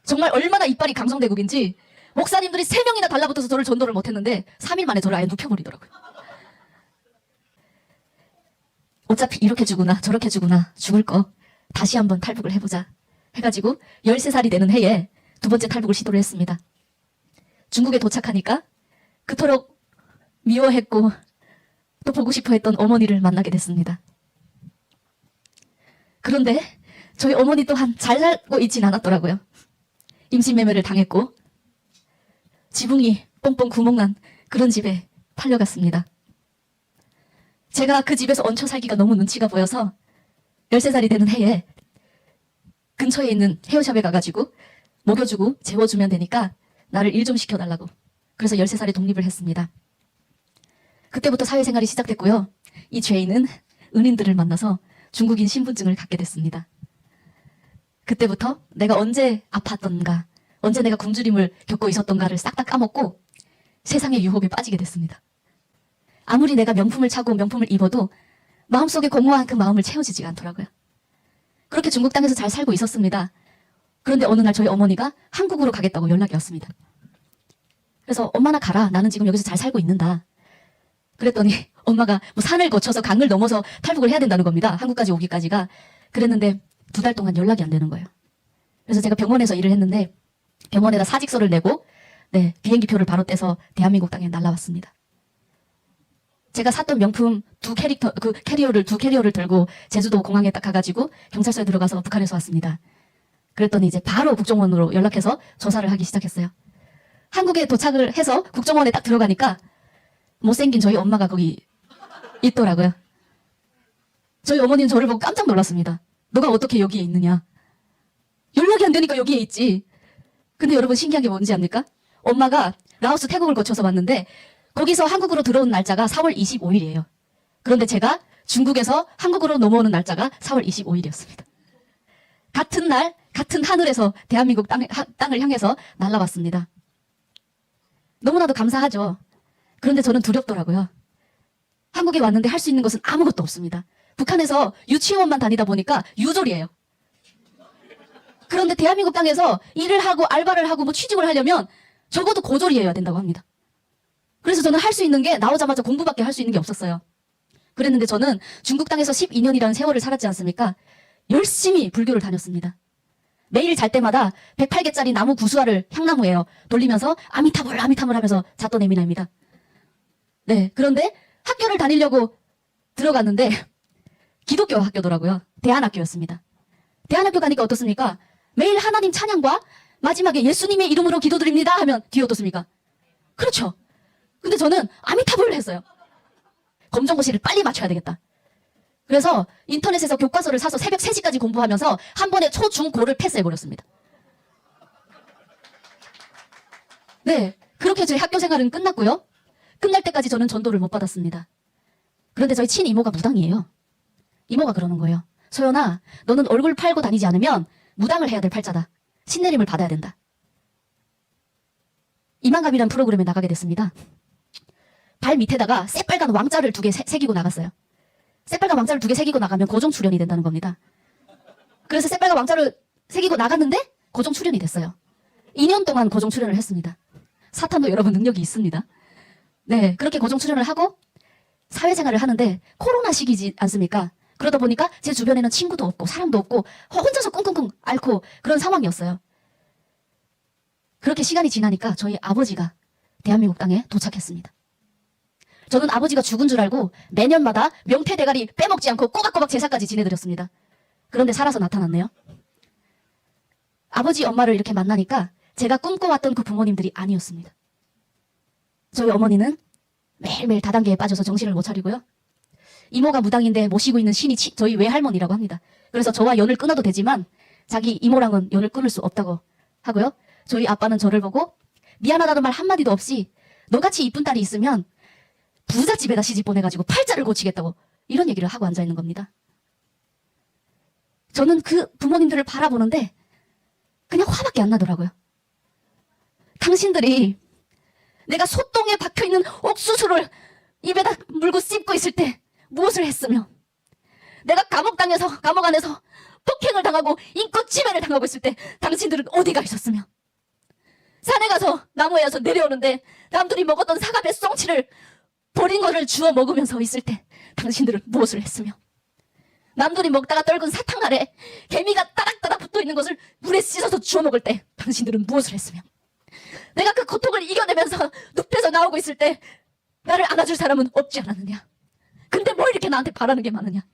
정말 얼마나 이빨이 강성대국인지 목사님들이 3명이나 달라붙어서 저를 전도를 못했는데 3일 만에 저를 아예 눕혀버리더라고요. 어차피 이렇게 죽으나 저렇게 죽으나 죽을 거 다시 한번 탈북을 해보자 해가지고 13살이 되는 해에 2번째 탈북을 시도를 했습니다. 중국에 도착하니까 그토록 미워했고 또 보고 싶어 했던 어머니를 만나게 됐습니다. 그런데 저희 어머니 또한 잘 살고 있진 않았더라고요. 임신매매를 당했고 지붕이 뻥뻥 구멍난 그런 집에 팔려갔습니다. 제가 그 집에서 얹혀 살기가 너무 눈치가 보여서 13살이 되는 해에 근처에 있는 헤어샵에 가가지고 먹여주고 재워주면 되니까 나를 일 좀 시켜달라고. 그래서 13살에 독립을 했습니다. 그때부터 사회생활이 시작됐고요. 이 죄인은 은인들을 만나서 중국인 신분증을 갖게 됐습니다. 그때부터 내가 언제 아팠던가, 언제 내가 굶주림을 겪고 있었던가를 싹 다 까먹고 세상의 유혹에 빠지게 됐습니다. 아무리 내가 명품을 차고 명품을 입어도 마음속에 공허한 그 마음을 채워지지가 않더라고요. 그렇게 중국 땅에서 잘 살고 있었습니다. 그런데 어느 날 저희 어머니가 한국으로 가겠다고 연락이 왔습니다. 그래서 엄마나 가라. 나는 지금 여기서 잘 살고 있는다. 그랬더니 엄마가 뭐 산을 거쳐서 강을 넘어서 탈북을 해야 된다는 겁니다. 한국까지 오기까지가. 그랬는데 2달 동안 연락이 안 되는 거예요. 그래서 제가 병원에서 일을 했는데 병원에다 사직서를 내고 비행기표를 바로 떼서 대한민국 땅에 날라왔습니다. 제가 샀던 명품 두 캐리어를 들고 제주도 공항에 딱 가가지고 경찰서에 들어가서 북한에서 왔습니다. 그랬더니 이제 바로 국정원으로 연락해서 조사를 하기 시작했어요. 한국에 도착을 해서 국정원에 딱 들어가니까 못생긴 저희 엄마가 거기 있더라고요. 저희 어머니는 저를 보고 깜짝 놀랐습니다. 너가 어떻게 여기에 있느냐. 연락이 안 되니까 여기에 있지. 근데 여러분 신기한 게 뭔지 압니까? 엄마가 라오스 태국을 거쳐서 왔는데 거기서 한국으로 들어온 날짜가 4월 25일이에요. 그런데 제가 중국에서 한국으로 넘어오는 날짜가 4월 25일이었습니다. 같은 날, 같은 하늘에서 대한민국 땅을 향해서 날아왔습니다. 너무나도 감사하죠. 그런데 저는 두렵더라고요. 한국에 왔는데 할 수 있는 것은 아무것도 없습니다. 북한에서 유치원만 다니다 보니까 유졸이에요. 그런데 대한민국 땅에서 일을 하고 알바를 하고 뭐 취직을 하려면 적어도 고졸이어야 된다고 합니다. 그래서 저는 할 수 있는 게 나오자마자 공부밖에 할 수 있는 게 없었어요. 그랬는데 저는 중국 땅에서 12년이라는 세월을 살았지 않습니까? 열심히 불교를 다녔습니다. 매일 잘 때마다 108개짜리 나무 구수화를 향나무예요. 돌리면서 아미타불 아미타불 하면서 잤던 애미나입니다. 그런데 학교를 다니려고 들어갔는데 기독교 학교더라고요. 대안학교였습니다. 대안학교 가니까 어떻습니까? 매일 하나님 찬양과 마지막에 예수님의 이름으로 기도드립니다 하면 뒤에 어떻습니까? 그렇죠. 근데 저는 아미타불을 했어요. 검정고시를 빨리 맞춰야 되겠다. 그래서 인터넷에서 교과서를 사서 새벽 3시까지 공부하면서 한 번에 초, 중, 고를 패스해버렸습니다. 그렇게 제 학교 생활은 끝났고요. 끝날 때까지 저는 전도를 못 받았습니다. 그런데 저희 친이모가 무당이에요. 이모가 그러는 거예요. 소연아, 너는 얼굴 팔고 다니지 않으면 무당을 해야 될 팔자다. 신내림을 받아야 된다. 이만감이라는 프로그램에 나가게 됐습니다. 발 밑에다가 새빨간 왕자를 2개 새기고 나갔어요. 새빨간 왕자를 2개 새기고 나가면 고정 출연이 된다는 겁니다. 그래서 새빨간 왕자를 새기고 나갔는데 고정 출연이 됐어요. 2년 동안 고정 출연을 했습니다. 사탄도 여러분 능력이 있습니다. 그렇게 고정 출연을 하고 사회생활을 하는데 코로나 시기지 않습니까? 그러다 보니까 제 주변에는 친구도 없고 사람도 없고 혼자서 끙끙끙 앓고 그런 상황이었어요. 그렇게 시간이 지나니까 저희 아버지가 대한민국 땅에 도착했습니다. 저는 아버지가 죽은 줄 알고 매년마다 명태 대가리 빼먹지 않고 꼬박꼬박 제사까지 지내드렸습니다. 그런데 살아서 나타났네요. 아버지 엄마를 이렇게 만나니까 제가 꿈꿔왔던 그 부모님들이 아니었습니다. 저희 어머니는 매일매일 다단계에 빠져서 정신을 못 차리고요. 이모가 무당인데 모시고 있는 신이 저희 외할머니라고 합니다. 그래서 저와 연을 끊어도 되지만 자기 이모랑은 연을 끊을 수 없다고 하고요. 저희 아빠는 저를 보고 미안하다는 말 한마디도 없이 너같이 이쁜 딸이 있으면 부잣집에다 시집 보내가지고 팔자를 고치겠다고 이런 얘기를 하고 앉아있는 겁니다. 저는 그 부모님들을 바라보는데 그냥 화밖에 안 나더라고요. 당신들이 내가 소똥에 박혀있는 옥수수를 입에다 물고 씹고 있을 때 무엇을 했으며 내가 감옥 안에서 폭행을 당하고 인권 침해를 당하고 있을 때 당신들은 어디가 있었으며, 산에 가서 나무에서 내려오는데 남들이 먹었던 사과 뱃송치를 버린 거를 주워 먹으면서 있을 때 당신들은 무엇을 했으며, 남들이 먹다가 떨군 사탕 아래 개미가 따닥따닥 붙어있는 것을 물에 씻어서 주워 먹을 때 당신들은 무엇을 했으며, 내가 그 고통을 이겨내면서 눕혀서 나오고 있을 때 나를 안아줄 사람은 없지 않았느냐. 근데 뭘 이렇게 나한테 바라는 게 많으냐.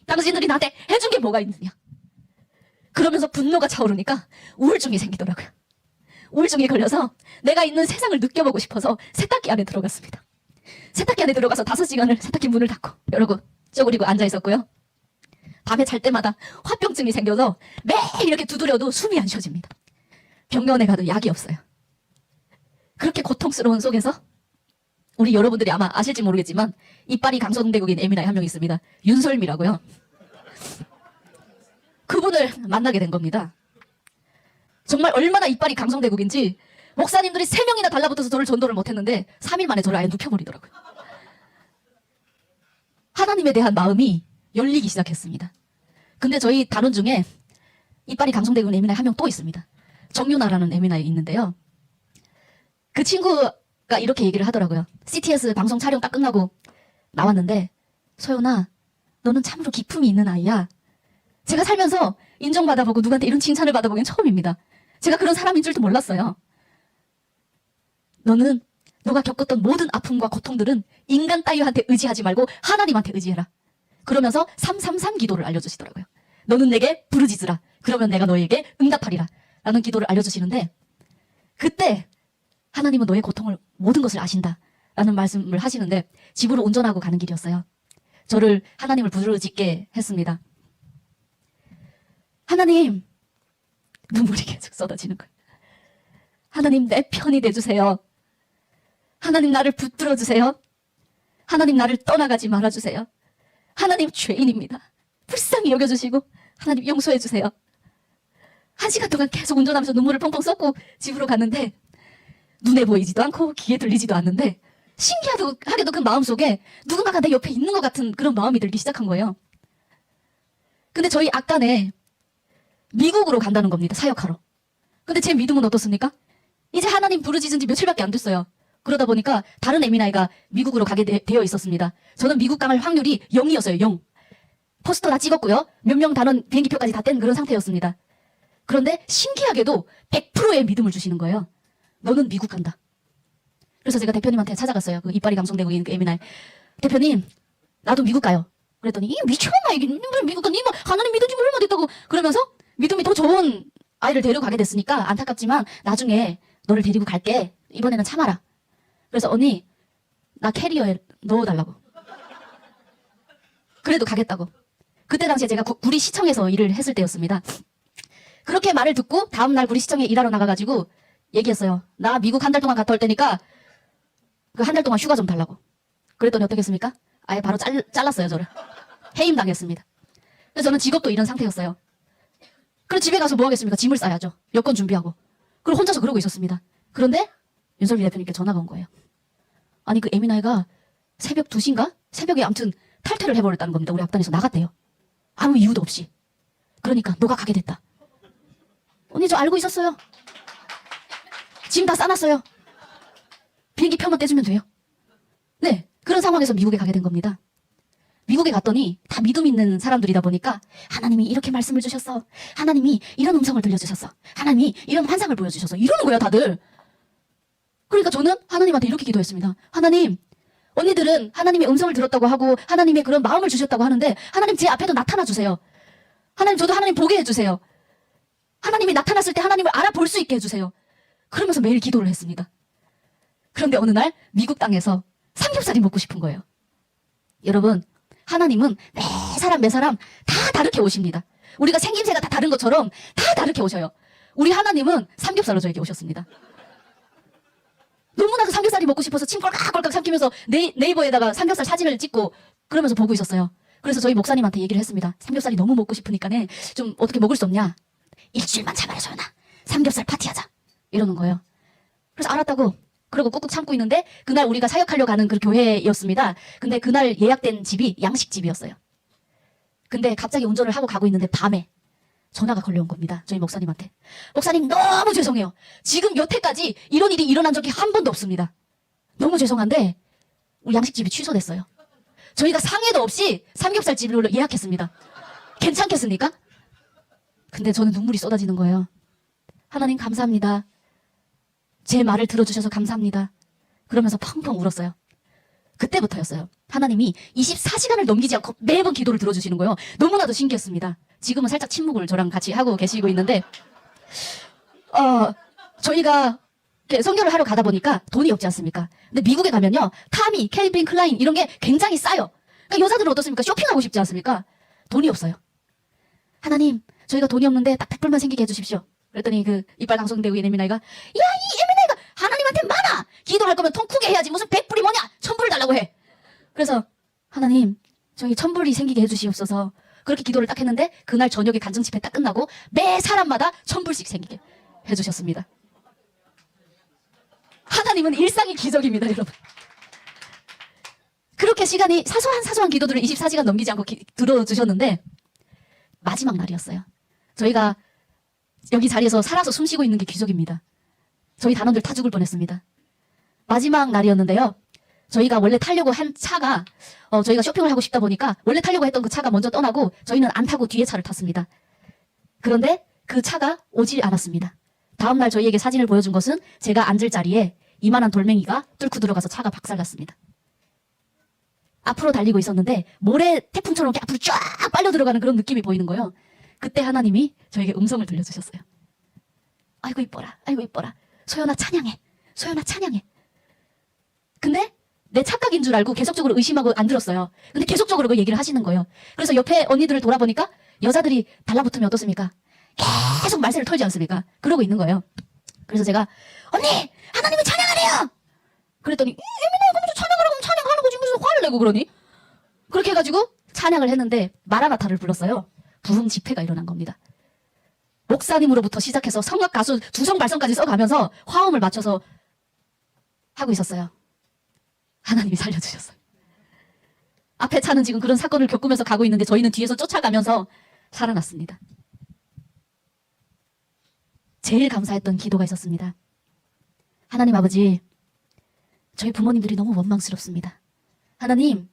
당신들이 나한테 해준 게 뭐가 있느냐. 그러면서 분노가 차오르니까 우울증이 생기더라고요. 우울증이 걸려서 내가 있는 세상을 느껴보고 싶어서 세탁기 안에 들어갔습니다. 세탁기 안에 들어가서 5시간을 세탁기 문을 닫고 이러고 쪼그리고 앉아 있었고요. 밤에 잘 때마다 화병증이 생겨서 매일 이렇게 두드려도 숨이 안 쉬어집니다. 병원에 가도 약이 없어요. 그렇게 고통스러운 속에서 우리 여러분들이 아마 아실지 모르겠지만 이빨이 강성대국인 에미나이 한 명 있습니다. 윤설미라고요. 그분을 만나게 된 겁니다. 정말 얼마나 이빨이 강성대국인지 목사님들이 3명이나 달라붙어서 저를 전도를 못했는데 3일 만에 저를 아예 눕혀버리더라고요. 하나님에 대한 마음이 열리기 시작했습니다. 근데 저희 단원 중에 이빨이 강성대국인 에미나이 한 명 또 있습니다. 정유나라는 에미나이 있는데요. 그 친구가 이렇게 얘기를 하더라고요. CTS 방송 촬영 딱 끝나고 나왔는데, 소연아, 너는 참으로 기품이 있는 아이야. 제가 살면서 인정받아보고 누구한테 이런 칭찬을 받아보긴 처음입니다. 제가 그런 사람인 줄도 몰랐어요. 너는 너가 겪었던 모든 아픔과 고통들은 인간 따위한테 의지하지 말고 하나님한테 의지해라. 그러면서 333 기도를 알려주시더라고요. 너는 내게 부르짖으라. 그러면 내가 너에게 응답하리라. 라는 기도를 알려주시는데, 그때 하나님은 너의 고통을 모든 것을 아신다 라는 말씀을 하시는데, 집으로 운전하고 가는 길이었어요. 저를 하나님을 부르짖게 했습니다. 하나님, 눈물이 계속 쏟아지는 거예요. 하나님, 내 편이 돼주세요. 하나님, 나를 붙들어 주세요. 하나님, 나를 떠나가지 말아주세요. 하나님, 죄인입니다. 불쌍히 여겨주시고 하나님 용서해 주세요. 1시간 동안 계속 운전하면서 눈물을 펑펑 쏟고 집으로 갔는데, 눈에 보이지도 않고 귀에 들리지도 않는데 신기하게도 그 마음속에 누군가가 내 옆에 있는 것 같은 그런 마음이 들기 시작한 거예요. 근데 저희 악단에 미국으로 간다는 겁니다. 사역하러. 근데 제 믿음은 어떻습니까? 이제 하나님 부르짖은 지 며칠밖에 안 됐어요. 그러다 보니까 다른 에미나이가 미국으로 가게 되어 있었습니다. 저는 미국 갈 확률이 0이었어요. 0. 포스터 다 찍었고요. 몇 명 단원 비행기표까지 다 뗀 그런 상태였습니다. 그런데 신기하게도 100%의 믿음을 주시는 거예요. 너는 미국 간다. 그래서 제가 대표님한테 찾아갔어요. 그 이빨이 강성대국인 그 에미나이. 대표님, 나도 미국 가요. 그랬더니 이 미쳤나 이게 미국 가? 니 뭐 하나님 믿은 지 얼마 됐다고. 그러면서 믿음이 더 좋은 아이를 데려가게 됐으니까 안타깝지만 나중에 너를 데리고 갈게. 이번에는 참아라. 그래서 언니, 나 캐리어에 넣어달라고. 그래도 가겠다고. 그때 당시에 제가 구리시청에서 일을 했을 때였습니다. 그렇게 말을 듣고 다음날 구리시청에 일하러 나가가지고 얘기했어요. 나 미국 1달 동안 갔다 올 테니까 그 1달 동안 휴가 좀 달라고. 그랬더니 어떻게 했습니까? 아예 바로 잘랐어요, 저를. 해임 당했습니다. 그래서 저는 직업도 이런 상태였어요. 그럼 집에 가서 뭐 하겠습니까? 짐을 싸야죠. 여권 준비하고. 그리고 혼자서 그러고 있었습니다. 그런데 윤설미 대표님께 전화가 온 거예요. 아니 그 에미나이가 새벽 2시인가? 새벽에 아무튼 탈퇴를 해버렸다는 겁니다. 우리 악단에서 나갔대요. 아무 이유도 없이. 그러니까 너가 가게 됐다. 언니 저 알고 있었어요. 짐 다 싸놨어요. 비행기 표만 떼주면 돼요. 네, 그런 상황에서 미국에 가게 된 겁니다. 미국에 갔더니 다 믿음 있는 사람들이다 보니까 하나님이 이렇게 말씀을 주셨어. 하나님이 이런 음성을 들려주셨어. 하나님이 이런 환상을 보여주셔서 이러는 거예요, 다들. 그러니까 저는 하나님한테 이렇게 기도했습니다. 하나님, 언니들은 하나님의 음성을 들었다고 하고 하나님의 그런 마음을 주셨다고 하는데 하나님 제 앞에도 나타나 주세요. 하나님 저도 하나님 보게 해주세요. 하나님이 나타났을 때 하나님을 알아볼 수 있게 해주세요. 그러면서 매일 기도를 했습니다. 그런데 어느 날 미국 땅에서 삼겹살이 먹고 싶은 거예요. 여러분, 하나님은 매 사람 다 다르게 오십니다. 우리가 생김새가 다 다른 것처럼 다 다르게 오셔요. 우리 하나님은 삼겹살로 저에게 오셨습니다. 너무나도 삼겹살이 먹고 싶어서 침 꼴깍꼴깍 삼키면서 네이버에다가 삼겹살 사진을 찍고 그러면서 보고 있었어요. 그래서 저희 목사님한테 얘기를 했습니다. 삼겹살이 너무 먹고 싶으니까는 좀 어떻게 먹을 수 없냐. 일주일만 참아라 소연아. 삼겹살 파티하자. 이러는 거예요. 그래서 알았다고 그러고 꾹꾹 참고 있는데 그날 우리가 사역하려 가는 그 교회였습니다. 근데 그날 예약된 집이 양식집이었어요. 근데 갑자기 운전을 하고 가고 있는데 밤에 전화가 걸려온 겁니다. 저희 목사님한테. 목사님 너무 죄송해요. 지금 여태까지 이런 일이 일어난 적이 한 번도 없습니다. 너무 죄송한데 우리 양식집이 취소됐어요. 저희가 상해도 없이 삼겹살집을 예약했습니다. 괜찮겠습니까? 근데 저는 눈물이 쏟아지는 거예요. 하나님 감사합니다. 제 말을 들어주셔서 감사합니다. 그러면서 펑펑 울었어요. 그때부터였어요. 하나님이 24시간을 넘기지 않고 매번 기도를 들어주시는 거예요. 너무나도 신기했습니다. 지금은 살짝 침묵을 저랑 같이 하고 계시고 있는데 저희가 선교를 하러 가다 보니까 돈이 없지 않습니까? 근데 미국에 가면요. 타미, 캘빈 클라인 이런 게 굉장히 싸요. 그러니까 여자들은 어떻습니까? 쇼핑하고 싶지 않습니까? 돈이 없어요. 하나님 저희가 돈이 없는데 딱 100불만 생기게 해주십시오. 그랬더니 그 이빨 강성대고 에미나이가 야 이 에미나이가 하나님한테 많아. 기도할 거면 통 크게 해야지 무슨 100불이 뭐냐 1000불을 달라고 해. 그래서 하나님 저희 1000불이 생기게 해주시옵소서. 그렇게 기도를 딱 했는데 그날 저녁에 간증 집회 딱 끝나고 매 사람마다 1000불씩 생기게 해주셨습니다. 하나님은 일상의 기적입니다, 여러분. 그렇게 시간이 사소한 기도들을 24시간 넘기지 않고 들어주셨는데 마지막 날이었어요. 저희가 여기 자리에서 살아서 숨쉬고 있는 게 기적입니다. 저희 단원들 다 죽을 뻔했습니다. 마지막 날이었는데요. 저희가 원래 타려고 한 차가 저희가 쇼핑을 하고 싶다 보니까 원래 타려고 했던 그 차가 먼저 떠나고 저희는 안 타고 뒤에 차를 탔습니다. 그런데 그 차가 오질 않았습니다. 다음날 저희에게 사진을 보여준 것은 제가 앉을 자리에 이만한 돌멩이가 뚫고 들어가서 차가 박살났습니다. 앞으로 달리고 있었는데 모래 태풍처럼 이렇게 앞으로 쫙 빨려 들어가는 그런 느낌이 보이는 거예요. 그때 하나님이 저에게 음성을 들려주셨어요. 아이고 이뻐라 아이고 이뻐라 소연아 찬양해 소연아 찬양해. 근데 내 착각인 줄 알고 계속적으로 의심하고 안 들었어요. 근데 계속적으로 그 얘기를 하시는 거예요. 그래서 옆에 언니들을 돌아보니까 여자들이 달라붙으면 어떻습니까? 계속 말세를 털지 않습니까? 그러고 있는 거예요. 그래서 제가 언니 하나님이 찬양하래요. 그랬더니 예민해 그러면서 찬양하라고 하면 찬양하는 거지 무슨 화를 내고 그러니? 그렇게 해가지고 찬양을 했는데 마라나타를 불렀어요. 부흥 집회가 일어난 겁니다. 목사님으로부터 시작해서 성악 가수 두성 발성까지 써가면서 화음을 맞춰서 하고 있었어요. 하나님이 살려주셨어요. 앞에 차는 지금 그런 사건을 겪으면서 가고 있는데 저희는 뒤에서 쫓아가면서 살아났습니다. 제일 감사했던 기도가 있었습니다. 하나님 아버지, 저희 부모님들이 너무 원망스럽습니다. 하나님,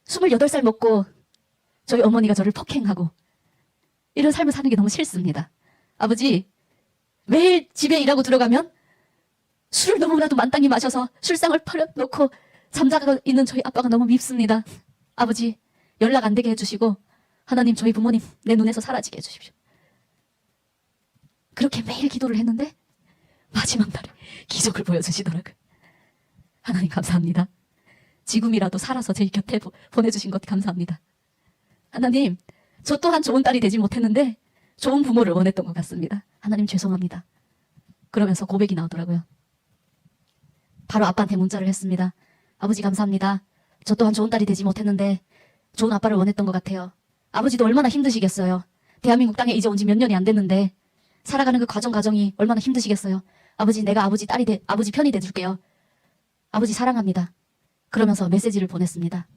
28살 먹고 저희 어머니가 저를 폭행하고 이런 삶을 사는 게 너무 싫습니다. 아버지, 매일 집에 일하고 들어가면 술을 너무나도 만땅히 마셔서 술상을 퍼려놓고 잠자고 있는 저희 아빠가 너무 밉습니다. 아버지, 연락 안 되게 해주시고 하나님 저희 부모님 내 눈에서 사라지게 해주십시오. 그렇게 매일 기도를 했는데 마지막 날에 기적을 보여주시더라고요. 하나님 감사합니다. 지금이라도 살아서 제 곁에 보내주신 것 감사합니다. 하나님, 저 또한 좋은 딸이 되지 못했는데 좋은 부모를 원했던 것 같습니다. 하나님 죄송합니다. 그러면서 고백이 나오더라고요. 바로 아빠한테 문자를 했습니다. 아버지 감사합니다. 저 또한 좋은 딸이 되지 못했는데 좋은 아빠를 원했던 것 같아요. 아버지도 얼마나 힘드시겠어요. 대한민국 땅에 이제 온 지 몇 년이 안 됐는데 살아가는 그 과정이 얼마나 힘드시겠어요. 아버지 내가 아버지 편이 돼줄게요. 아버지 사랑합니다. 그러면서 메시지를 보냈습니다.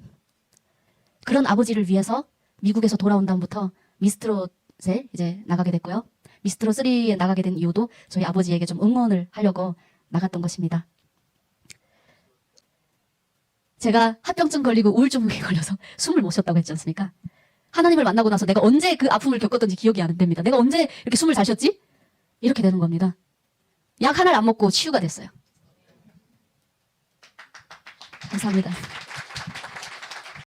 그런 아버지를 위해서 미국에서 돌아온 다음부터 미스트롯에 이제 나가게 됐고요. 미스트롯 3에 나가게 된 이유도 저희 아버지에게 좀 응원을 하려고 나갔던 것입니다. 제가 합병증 걸리고 우울증에 걸려서 숨을 못 쉬었다고 했지 않습니까? 하나님을 만나고 나서 내가 언제 그 아픔을 겪었던지 기억이 안 됩니다. 내가 언제 이렇게 숨을 잘 쉬었지? 이렇게 되는 겁니다. 약 하나를 안 먹고 치유가 됐어요. 감사합니다.